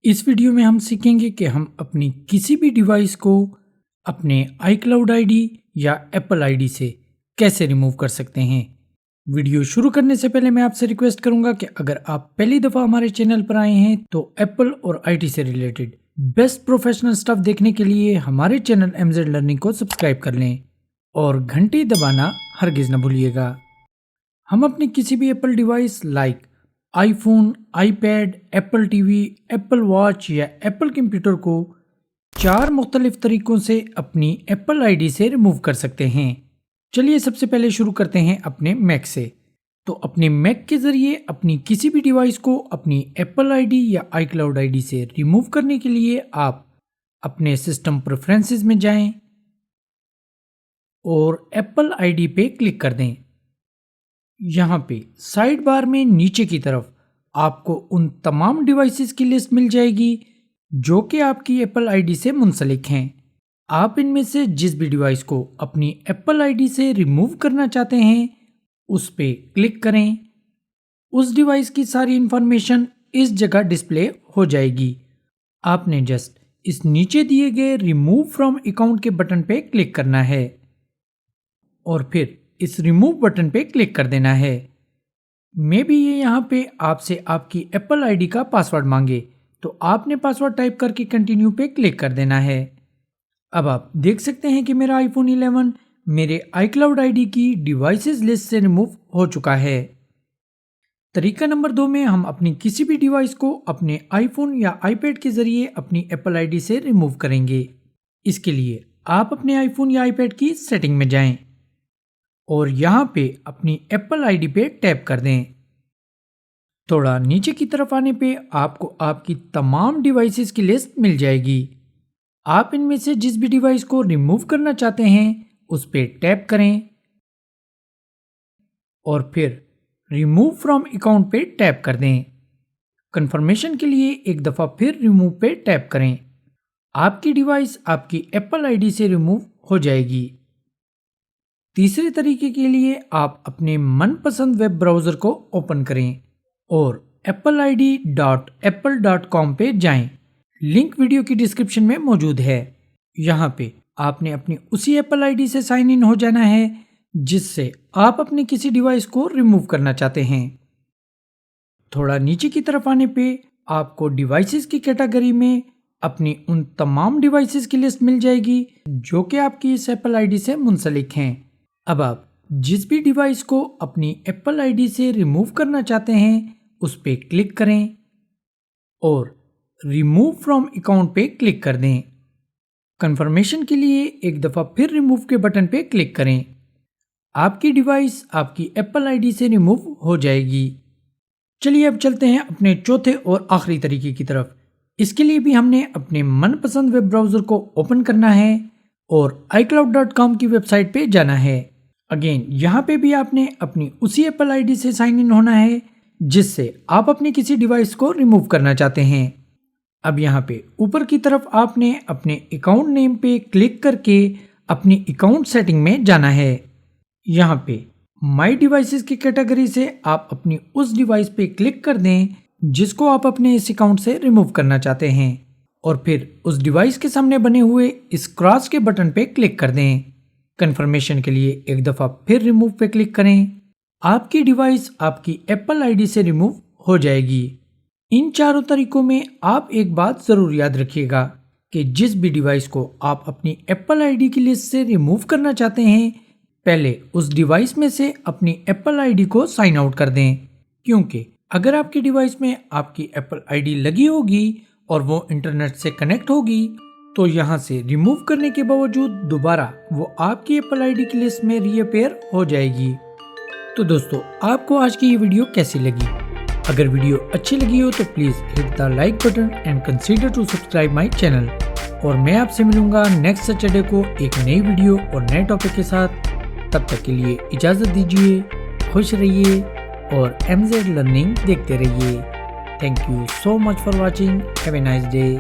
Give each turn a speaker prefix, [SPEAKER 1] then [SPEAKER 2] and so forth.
[SPEAKER 1] اس video میں ہم سیکھیں گے کہ ہم اپنی کسی بھی ڈیوائس کو اپنے iCloud ID یا ایپل آئی ڈی سے کیسے ریموو کر سکتے ہیں۔ ویڈیو شروع کرنے سے پہلے میں آپ سے ریکویسٹ کروں گا کہ اگر آپ پہلی دفعہ ہمارے چینل پر آئے ہیں تو ایپل اور IT سے ریلیٹڈ بیسٹ پروفیشنل سٹف دیکھنے کے لیے ہمارے چینل MZ لرننگ کو سبسکرائب کر لیں اور گھنٹی دبانا ہرگز نہ بھولیے گا۔ ہم اپنی کسی بھی Apple device like iPhone, iPad, Apple TV, Apple watch یا ایپل کمپیوٹر کو 4 مختلف طریقوں سے اپنی ایپل آئی ڈی سے ریموو کر سکتے ہیں۔ چلیے سب سے پہلے شروع کرتے ہیں اپنے میک سے۔ تو اپنے میک کے ذریعے اپنی کسی بھی ڈیوائس کو اپنی ایپل آئی ڈی یا iCloud ID سے ریموو کرنے کے لیے آپ اپنے سسٹم پریفرنسز میں جائیں اور ایپل آئی ڈی پہ کلک کر دیں۔ یہاں پہ سائیڈ بار میں نیچے کی طرف آپ کو ان تمام ڈیوائسز کی لسٹ مل جائے گی جو کہ آپ کی ایپل آئی ڈی سے منسلک ہیں۔ آپ ان میں سے جس بھی ڈیوائس کو اپنی ایپل آئی ڈی سے ریموو کرنا چاہتے ہیں اس پہ کلک کریں۔ اس ڈیوائس کی ساری انفارمیشن اس جگہ ڈسپلے ہو جائے گی۔ آپ نے جسٹ اس نیچے دیے گئے ریموو فرام اکاؤنٹ کے بٹن پہ کلک کرنا ہے اور پھر اس ریموو بٹن پہ کلک کر دینا ہے۔ میں بھی یہ یہاں پہ آپ سے آپ کی ایپل آئی ڈی کا پاسورڈ مانگے تو آپ نے پاسورڈ ٹائپ کر کے کنٹینیو پہ کلک کر دینا ہے۔ اب آپ دیکھ سکتے ہیں کہ میرا آئی فون 11 میرے iCloud ID کی ڈیوائسز لسٹ سے ریموو ہو چکا ہے۔ طریقہ نمبر 2 میں ہم اپنی کسی بھی ڈیوائس کو اپنے آئی فون یا آئی پیڈ کے ذریعے اپنی ایپل آئی ڈی سے ریموو کریں گے۔ اس کے لیے آپ اپنے آئی فون یا آئی پیڈ کی سیٹنگ میں جائیں اور یہاں پہ اپنی ایپل آئی ڈی پہ ٹیپ کر دیں۔ تھوڑا نیچے کی طرف آنے پہ آپ کو آپ کی تمام ڈیوائسز کی لسٹ مل جائے گی۔ آپ ان میں سے جس بھی ڈیوائس کو ریموو کرنا چاہتے ہیں اس پہ ٹیپ کریں اور پھر ریموو فرام اکاؤنٹ پہ ٹیپ کر دیں۔ کنفرمیشن کے لیے ایک دفعہ پھر ریموو پہ ٹیپ کریں۔ آپ کی ڈیوائس آپ کی ایپل آئی ڈی سے ریموو ہو جائے گی۔ تیسرے طریقے کے لیے آپ اپنے من پسند ویب براؤزر کو اوپن کریں اور appleid.apple.com پہ جائیں۔ لنک ویڈیو کی ڈسکرپشن میں موجود ہے۔ یہاں پہ آپ نے اپنی اسی ایپل آئی ڈی سے سائن ان ہو جانا ہے جس سے آپ اپنی کسی ڈیوائس کو ریموو کرنا چاہتے ہیں۔ تھوڑا نیچے کی طرف آنے پہ آپ کو ڈیوائسز کی کیٹیگری میں اپنی ان تمام ڈیوائسز کی لسٹ مل جائے گی جو کہ آپ کی اس ایپل آئی ڈی سے منسلک ہیں۔ اب آپ جس بھی ڈیوائس کو اپنی ایپل آئی ڈی سے ریموو کرنا چاہتے ہیں اس پہ کلک کریں اور ریموو فرام اکاؤنٹ پہ کلک کر دیں۔ کنفرمیشن کے لیے ایک دفعہ پھر ریموو کے بٹن پہ کلک کریں۔ آپ کی ڈیوائس آپ کی ایپل آئی ڈی سے ریموو ہو جائے گی۔ چلیے اب چلتے ہیں اپنے چوتھے اور آخری طریقے کی طرف۔ اس کے لیے بھی ہم نے اپنے من پسند ویب براؤزر کو اوپن کرنا ہے اور iCloud.com کی ویب سائٹ پہ جانا ہے۔ اگین یہاں پہ بھی آپ نے اپنی اسی ایپل آئی ڈی سے سائن ان ہونا ہے جس سے آپ اپنی کسی ڈیوائس کو ریموو کرنا چاہتے ہیں۔ اب یہاں پہ اوپر کی طرف آپ نے اپنے اکاؤنٹ نیم پہ کلک کر کے اپنی اکاؤنٹ سیٹنگ میں جانا ہے۔ یہاں پہ مائی ڈیوائسز کی کیٹیگری سے آپ اپنی اس ڈیوائس پہ کلک کر دیں جس کو آپ اپنے اس اکاؤنٹ سے ریموو کرنا چاہتے ہیں اور پھر اس ڈیوائس کے سامنے بنے ہوئے اس کراس کے بٹن پہ کلک کر دیں۔ کنفرمیشن کے لیے ایک دفعہ پھر ریموو پہ کلک کریں۔ آپ کی ڈیوائس آپ کی ایپل آئی ڈی سے ریموو ہو جائے گی۔ ان چاروں طریقوں میں آپ ایک بات ضرور یاد رکھیے گا کہ جس بھی ڈیوائس کو آپ اپنی ایپل آئی ڈی کی لسٹ سے ریموو کرنا چاہتے ہیں پہلے اس ڈیوائس میں سے اپنی ایپل آئی ڈی کو سائن آؤٹ کر دیں، کیونکہ اگر آپ کی ڈیوائس میں آپ کی ایپل آئی ڈی لگی ہوگی اور وہ انٹرنیٹ سے کنیکٹ ہوگی تو یہاں سے ریموو کرنے کے باوجود دوبارہ وہ آپ کی ایپل آئی ڈی کی لسٹ میں ری اپیئر ہو جائے گی۔ تو دوستو آپ کو آج کی یہ ویڈیو کیسی لگی؟ اگر ویڈیو اچھی لگی ہو تو please hit the like button and consider to subscribe my channel, اور میں آپ سے ملوں گا نیکسٹ سیٹرڈے کو ایک نئی ویڈیو اور نئے ٹاپک کے ساتھ۔ تب تک کے لیے اجازت دیجیے، خوش رہیے اور MZ لرننگ دیکھتے رہیے۔ Thank you so much for watching. Have a nice day.